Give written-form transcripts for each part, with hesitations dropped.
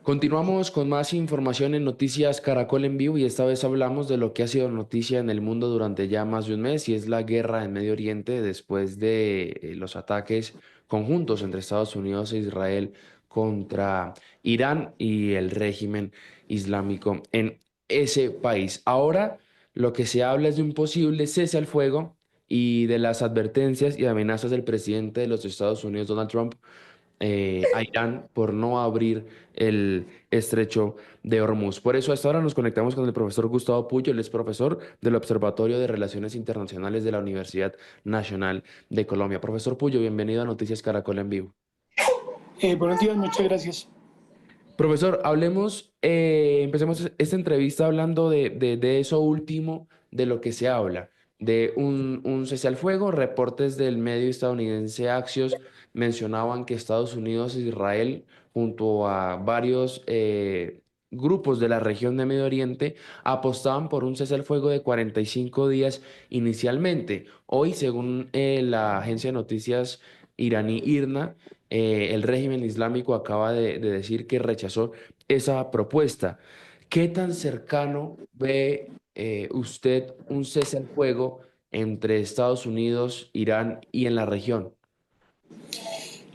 Continuamos con más información en Noticias Caracol en vivo y esta vez hablamos de lo que ha sido noticia en el mundo durante ya más de un mes y es la guerra en Medio Oriente después de los ataques conjuntos entre Estados Unidos e Israel contra Irán y el régimen islámico en ese país. Ahora lo que se habla es de un posible cese al fuego y de las advertencias y amenazas del presidente de los Estados Unidos, Donald Trump, a Irán por no abrir el estrecho de Hormuz. Por eso hasta ahora nos conectamos con el profesor Gustavo Puyo, él es profesor del Observatorio de Relaciones Internacionales de la Universidad Nacional de Colombia. Profesor Puyo, bienvenido a Noticias Caracol en vivo. Buenos días, muchas gracias. Profesor, hablemos, empecemos esta entrevista hablando de eso último, de lo que se habla, de un cese al fuego. Reportes del medio estadounidense Axios mencionaban que Estados Unidos e Israel, junto a varios grupos de la región de Medio Oriente, apostaban por un cese al fuego de 45 días inicialmente. Hoy, según la agencia de noticias iraní IRNA, el régimen islámico acaba de decir que rechazó esa propuesta. ¿Qué tan cercano ve usted un cese al fuego entre Estados Unidos, Irán y en la región?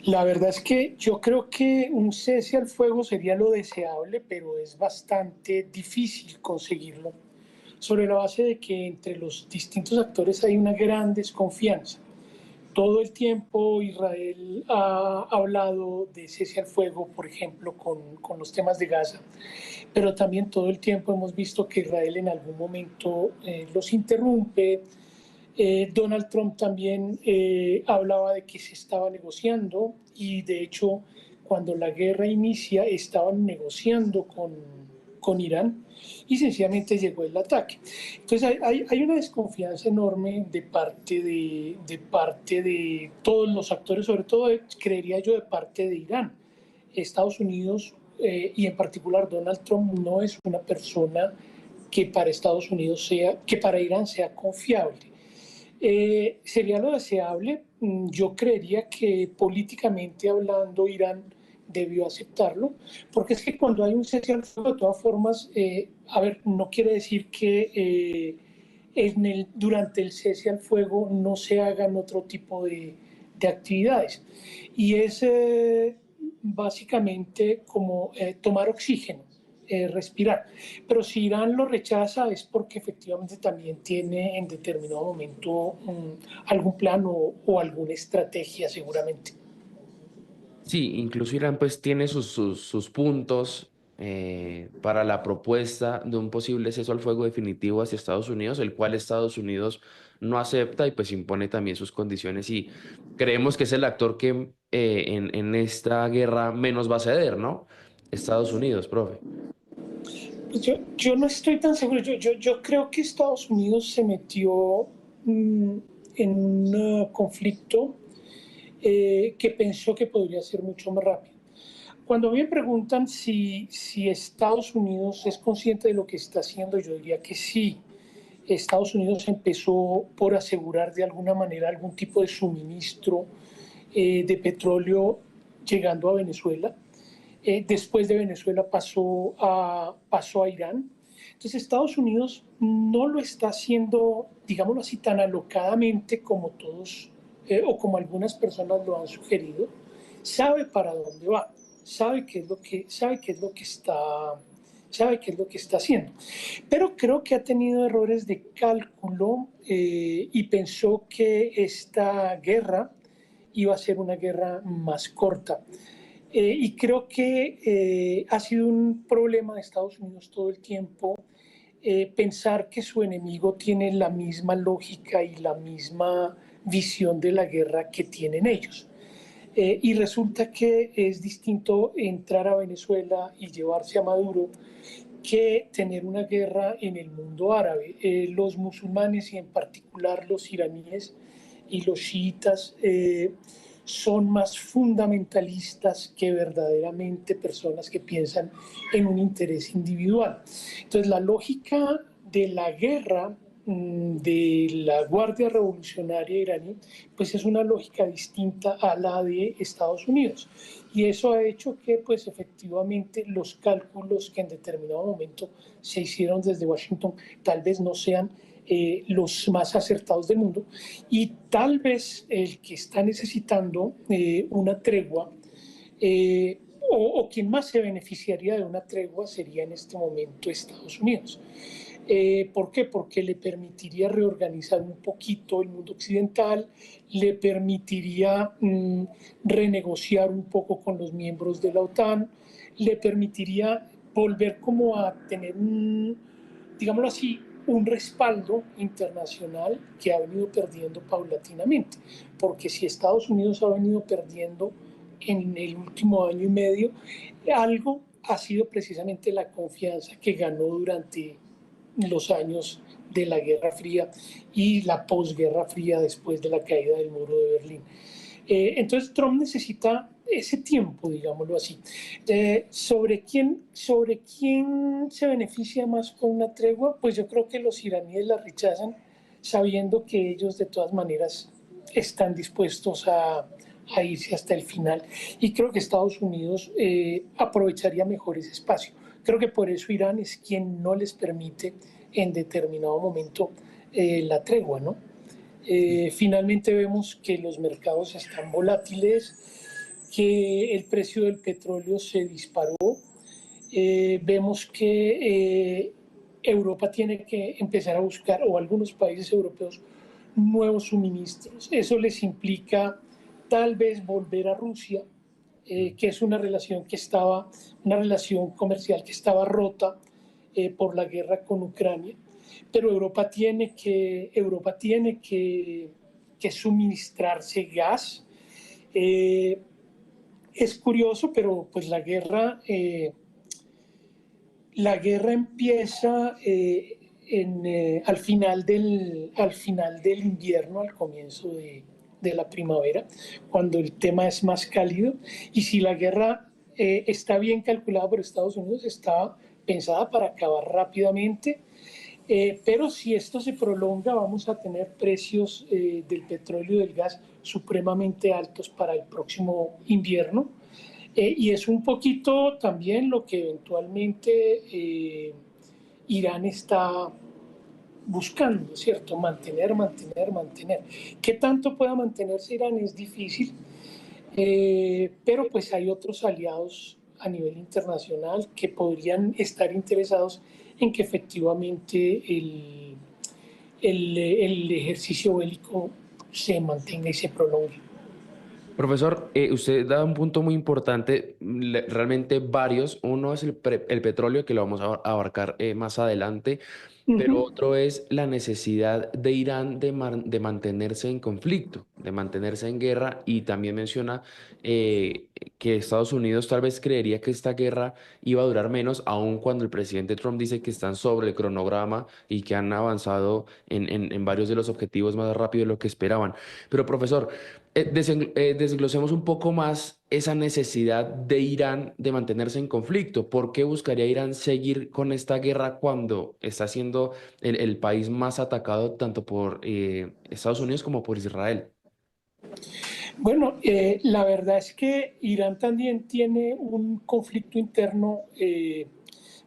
La verdad es que yo creo que un cese al fuego sería lo deseable, pero es bastante difícil conseguirlo, sobre la base de que entre los distintos actores hay una gran desconfianza. Todo el tiempo Israel ha hablado de cese al fuego, por ejemplo, con los temas de Gaza, pero también todo el tiempo hemos visto que Israel en algún momento los interrumpe. Donald Trump también hablaba de que se estaba negociando y de hecho cuando la guerra inicia estaban negociando con Irán y sencillamente llegó el ataque. Entonces hay una desconfianza enorme de parte de todos los actores, sobre todo creería yo de parte de Irán. Estados Unidos y en particular Donald Trump no es una persona que para Estados Unidos sea, que para Irán sea confiable. Sería lo deseable. Yo creería que políticamente hablando Irán debió aceptarlo, porque es que cuando hay un cese al fuego, de todas formas, a ver, no quiere decir que durante el cese al fuego no se hagan otro tipo de actividades. Y es básicamente como tomar oxígeno, respirar. Pero si Irán lo rechaza es porque efectivamente también tiene en determinado momento algún plan o alguna estrategia seguramente. Sí, incluso Irán pues tiene sus puntos para la propuesta de un posible cese al fuego definitivo hacia Estados Unidos, el cual Estados Unidos no acepta y pues impone también sus condiciones y creemos que es el actor que en esta guerra menos va a ceder, ¿no? Estados Unidos, profe. Pues yo no estoy tan seguro. Yo creo que Estados Unidos se metió en un conflicto que pensó que podría ser mucho más rápido. Cuando me preguntan si Estados Unidos es consciente de lo que está haciendo, yo diría que sí. Estados Unidos empezó por asegurar de alguna manera algún tipo de suministro de petróleo llegando a Venezuela. Después de Venezuela pasó a Irán. Entonces Estados Unidos no lo está haciendo, digámoslo así, tan alocadamente como todos o como algunas personas lo han sugerido. Sabe para dónde va, sabe qué es lo que está haciendo. Pero creo que ha tenido errores de cálculo y pensó que esta guerra iba a ser una guerra más corta. Y creo que ha sido un problema de Estados Unidos todo el tiempo pensar que su enemigo tiene la misma lógica y la misma visión de la guerra que tienen ellos. Y resulta que es distinto entrar a Venezuela y llevarse a Maduro que tener una guerra en el mundo árabe. Los musulmanes y en particular los iraníes y los chiitas son más fundamentalistas que verdaderamente personas que piensan en un interés individual. Entonces la lógica de la guerra de la Guardia Revolucionaria iraní, pues es una lógica distinta a la de Estados Unidos. Y eso ha hecho que, pues efectivamente, los cálculos que en determinado momento se hicieron desde Washington tal vez no sean los más acertados del mundo. Y tal vez el que está necesitando una tregua o quien más se beneficiaría de una tregua sería en este momento Estados Unidos. ¿Por qué? Porque le permitiría reorganizar un poquito el mundo occidental, le permitiría renegociar un poco con los miembros de la OTAN, le permitiría volver como a tener digámoslo así, un respaldo internacional que ha venido perdiendo paulatinamente. Porque si Estados Unidos ha venido perdiendo en el último año y medio, algo ha sido precisamente la confianza que ganó durante los años de la Guerra Fría y la posguerra fría después de la caída del muro de Berlín. Entonces Trump necesita ese tiempo, digámoslo así. ¿Sobre quién se beneficia más con una tregua? Pues yo creo que los iraníes la rechazan sabiendo que ellos de todas maneras están dispuestos a irse hasta el final. Y creo que Estados Unidos aprovecharía mejor ese espacio. Creo que por eso Irán es quien no les permite en determinado momento la tregua, ¿no? Finalmente vemos que los mercados están volátiles, que el precio del petróleo se disparó. Vemos que Europa tiene que empezar a buscar, o algunos países europeos, nuevos suministros. Eso les implica tal vez volver a Rusia, que es una relación comercial que estaba rota por la guerra con Ucrania, pero Europa tiene que suministrarse gas. Es curioso, pero pues la guerra empieza al final del invierno, al comienzo de la primavera, cuando el tema es más cálido. Y si la guerra está bien calculada por Estados Unidos, está pensada para acabar rápidamente. Pero si esto se prolonga, vamos a tener precios del petróleo y del gas supremamente altos para el próximo invierno. Y es un poquito también lo que eventualmente Irán está buscando, ¿cierto? Mantener. ¿Qué tanto pueda mantenerse Irán? Es difícil, pero pues hay otros aliados a nivel internacional que podrían estar interesados en que efectivamente el ejercicio bélico se mantenga y se prolongue. Profesor, usted da un punto muy importante, realmente varios. Uno es el petróleo, que lo vamos a abarcar más adelante, Uh pero -huh. otro es la necesidad de Irán de mantenerse en conflicto, de mantenerse en guerra, y también menciona que Estados Unidos tal vez creería que esta guerra iba a durar menos, aun cuando el presidente Trump dice que están sobre el cronograma y que han avanzado en varios de los objetivos más rápido de lo que esperaban. Pero profesor, desglosemos un poco más esa necesidad de Irán de mantenerse en conflicto. ¿Por qué buscaría Irán seguir con esta guerra cuando está siendo el país más atacado tanto por Estados Unidos como por Israel? Bueno, la verdad es que Irán también tiene un conflicto interno,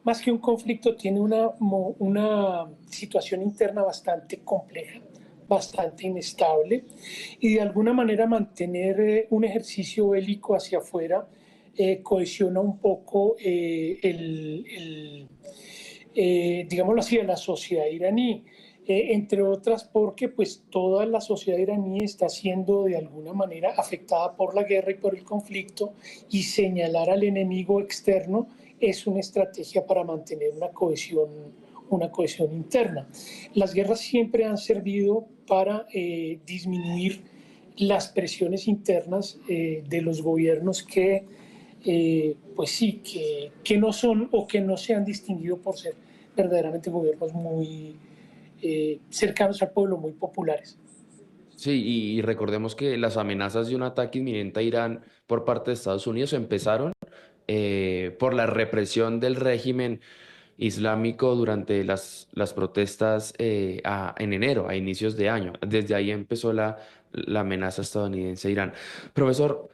más que un conflicto, tiene una situación interna bastante compleja, bastante inestable, y de alguna manera mantener un ejercicio bélico hacia afuera cohesiona un poco digámoslo así, a la sociedad iraní. Entre otras porque pues toda la sociedad iraní está siendo de alguna manera afectada por la guerra y por el conflicto, y señalar al enemigo externo es una estrategia para mantener una cohesión interna. Las guerras siempre han servido para disminuir las presiones internas de los gobiernos pues sí, que no son o que no se han distinguido por ser verdaderamente gobiernos muy cercanos al pueblo, muy populares. Sí, y recordemos que las amenazas de un ataque inminente a Irán por parte de Estados Unidos empezaron por la represión del régimen Islámico durante las protestas en enero, a inicios de año. Desde ahí empezó la amenaza estadounidense a Irán. Profesor,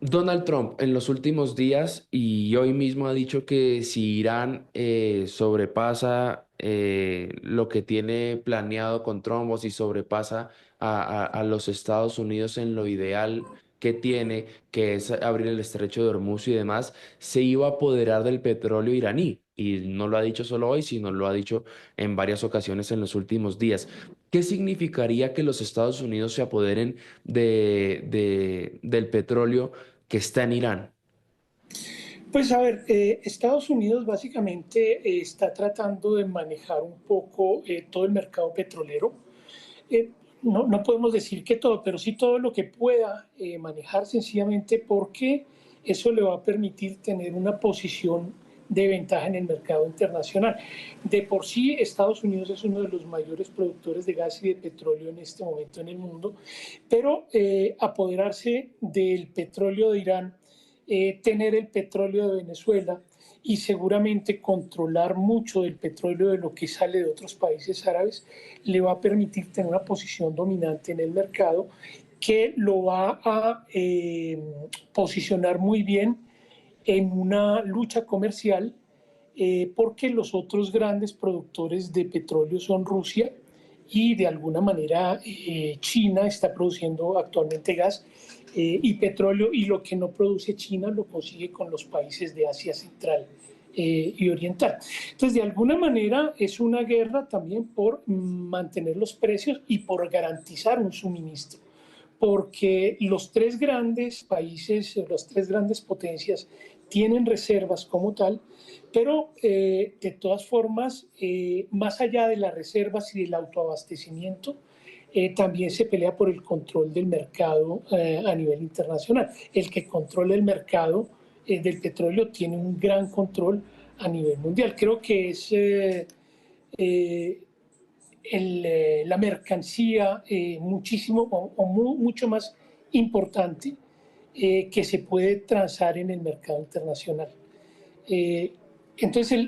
Donald Trump en los últimos días y hoy mismo ha dicho que si Irán sobrepasa lo que tiene planeado con Trump o si sobrepasa a los Estados Unidos en lo ideal que tiene, que es abrir el estrecho de Hormuz y demás, se iba a apoderar del petróleo iraní. Y no lo ha dicho solo hoy, sino lo ha dicho en varias ocasiones en los últimos días. ¿Qué significaría que los Estados Unidos se apoderen del petróleo que está en Irán? Pues a ver, Estados Unidos básicamente está tratando de manejar un poco todo el mercado petrolero. Eh, no podemos decir que todo, pero sí todo lo que pueda manejar sencillamente porque eso le va a permitir tener una posición de ventaja en el mercado internacional. De por sí, Estados Unidos es uno de los mayores productores de gas y de petróleo en este momento en el mundo, pero apoderarse del petróleo de Irán, tener el petróleo de Venezuela y seguramente controlar mucho del petróleo de lo que sale de otros países árabes, le va a permitir tener una posición dominante en el mercado que lo va a posicionar muy bien en una lucha comercial porque los otros grandes productores de petróleo son Rusia y de alguna manera China está produciendo actualmente gas y petróleo y lo que no produce China lo consigue con los países de Asia Central y Oriental. Entonces, de alguna manera es una guerra también por mantener los precios y por garantizar un suministro porque los tres grandes países, las tres grandes potencias tienen reservas como tal, pero de todas formas, más allá de las reservas y del autoabastecimiento, también se pelea por el control del mercado a nivel internacional. El que controla el mercado del petróleo tiene un gran control a nivel mundial. Creo que es eh, la mercancía muchísimo mucho más importante que se puede transar en el mercado internacional. Eh, entonces,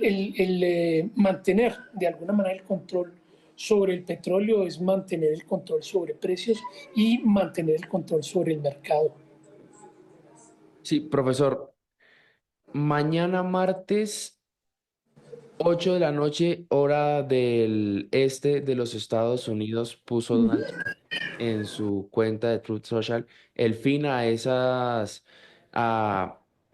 mantener de alguna manera el control sobre el petróleo es mantener el control sobre precios y mantener el control sobre el mercado. Sí, profesor, mañana martes, 8 de la noche, hora del este de los Estados Unidos, puso Donald Trump en su cuenta de Truth Social el fin a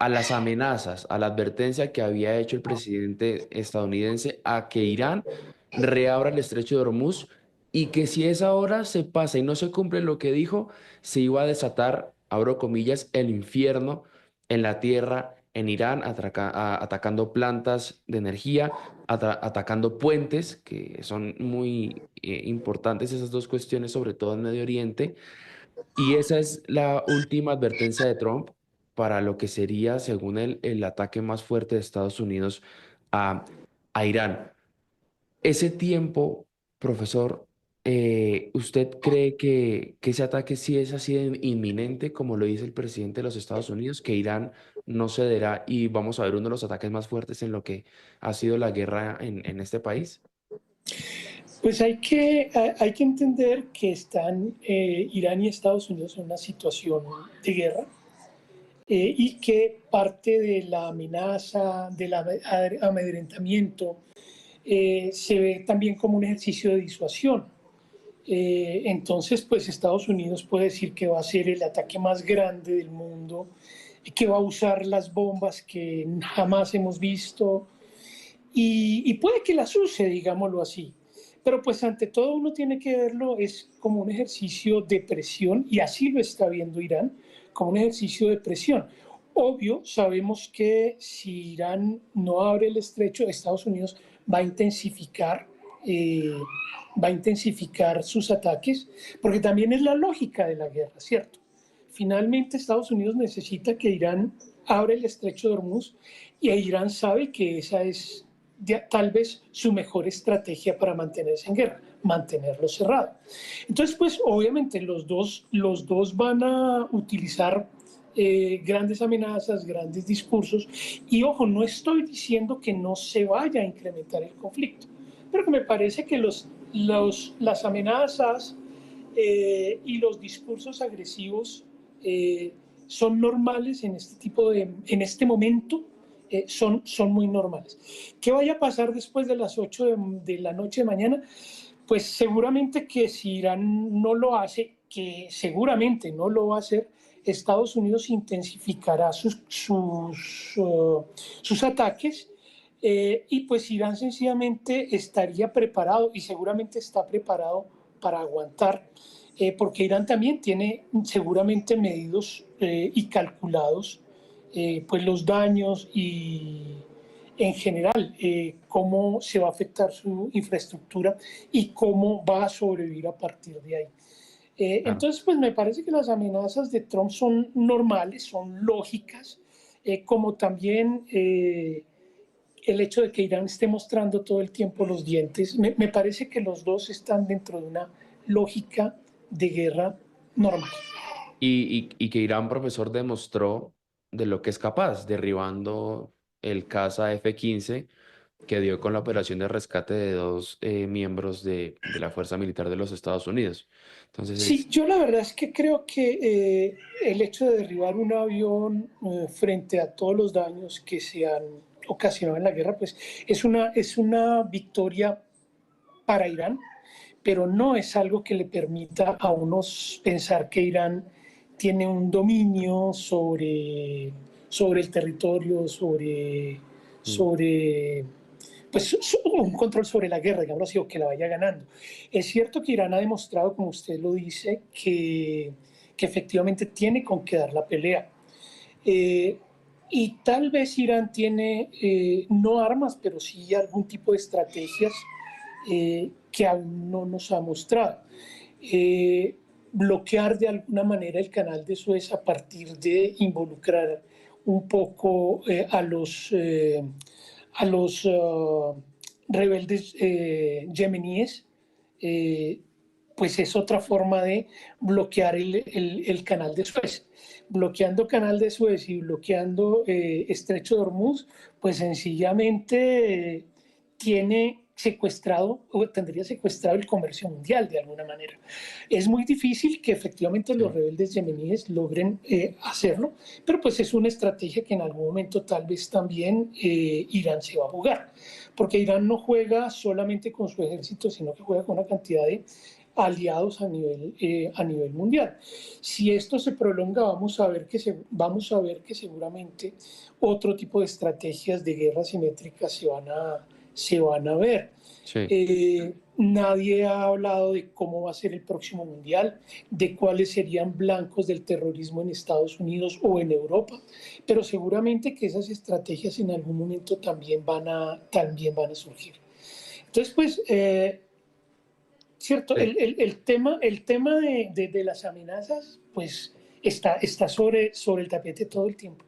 a las amenazas, a la advertencia que había hecho el presidente estadounidense a que Irán reabra el estrecho de Hormuz y que si esa hora se pasa y no se cumple lo que dijo, se iba a desatar, abro comillas, el infierno en la tierra en Irán, atacando plantas de energía, atacando puentes, que son muy importantes esas dos cuestiones, sobre todo en Medio Oriente. Y esa es la última advertencia de Trump para lo que sería, según él, el ataque más fuerte de Estados Unidos a, a Irán. Ese tiempo, profesor, ¿usted cree que ese ataque sí es así de inminente, como lo dice el presidente de los Estados Unidos, que Irán no cederá y vamos a ver uno de los ataques más fuertes en lo que ha sido la guerra en este país? Pues hay que entender que están Irán y Estados Unidos en una situación de guerra y que parte de la amenaza, del amedrentamiento, se ve también como un ejercicio de disuasión. Entonces, pues Estados Unidos puede decir que va a ser el ataque más grande del mundo, que va a usar las bombas que jamás hemos visto y puede que las use, digámoslo así. Pero pues ante todo uno tiene que verlo es como un ejercicio de presión y así lo está viendo Irán, como un ejercicio de presión. Obvio, sabemos que si Irán no abre el estrecho, Estados Unidos va a intensificar, eh, va a intensificar sus ataques, porque también es la lógica de la guerra, ¿cierto? Finalmente Estados Unidos necesita que Irán abra el estrecho de Hormuz y Irán sabe que esa es tal vez su mejor estrategia para mantenerse en guerra, mantenerlo cerrado. Entonces, pues obviamente los dos van a utilizar grandes amenazas, grandes discursos. Y ojo, no estoy diciendo que no se vaya a incrementar el conflicto, pero que me parece que las amenazas y los discursos agresivos son normales en este en este momento. Son muy normales. ¿Qué vaya a pasar después de las 8 de la noche de mañana? Pues seguramente que si Irán no lo hace, que seguramente no lo va a hacer, Estados Unidos intensificará sus ataques y pues Irán sencillamente estaría preparado y seguramente está preparado para aguantar, porque Irán también tiene seguramente medidos y calculados pues los daños y en general cómo se va a afectar su infraestructura y cómo va a sobrevivir a partir de ahí. Claro. Entonces, pues me parece que las amenazas de Trump son normales, son lógicas, como también el hecho de que Irán esté mostrando todo el tiempo los dientes. Me parece que los dos están dentro de una lógica de guerra normal. Y que Irán, profesor, demostró de lo que es capaz, derribando el caza F-15 que dio con la operación de rescate de dos miembros de la Fuerza Militar de los Estados Unidos. Entonces Sí, yo la verdad es que creo que el hecho de derribar un avión frente a todos los daños que se han ocasionado en la guerra, pues es una victoria para Irán, pero no es algo que le permita a unos pensar que Irán tiene un dominio sobre el territorio, mm, sobre pues, un control sobre la guerra, digamos así, o que la vaya ganando. Es cierto que Irán ha demostrado, como usted lo dice, que efectivamente tiene con qué dar la pelea. Eh, y tal vez Irán tiene no armas, pero sí algún tipo de estrategias que aún no nos ha mostrado. Bloquear de alguna manera el canal de Suez a partir de involucrar un poco a los rebeldes yemeníes, eh, pues es otra forma de bloquear el canal de Suez. Bloqueando canal de Suez y bloqueando estrecho de Hormuz, pues sencillamente tiene secuestrado o tendría secuestrado el comercio mundial de alguna manera. Es muy difícil que efectivamente los sí. rebeldes yemeníes logren hacerlo, pero pues es una estrategia que en algún momento tal vez también Irán se va a jugar, porque Irán no juega solamente con su ejército, sino que juega con una cantidad de aliados a nivel mundial. Si esto se prolonga, vamos a ver que seguramente otro tipo de estrategias de guerra simétrica se van a ver. Sí. Nadie ha hablado de cómo va a ser el próximo mundial, de cuáles serían blancos del terrorismo en Estados Unidos o en Europa, pero seguramente que esas estrategias en algún momento también van a surgir. Entonces, pues, cierto, Sí. el tema de las amenazas, pues, está sobre el tapete todo el tiempo.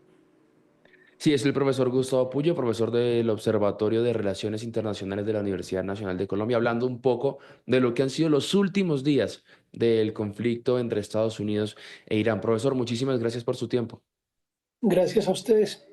Sí, es el profesor Gustavo Puyo, profesor del Observatorio de Relaciones Internacionales de la Universidad Nacional de Colombia, hablando un poco de lo que han sido los últimos días del conflicto entre Estados Unidos e Irán. Profesor, muchísimas gracias por su tiempo. Gracias a ustedes.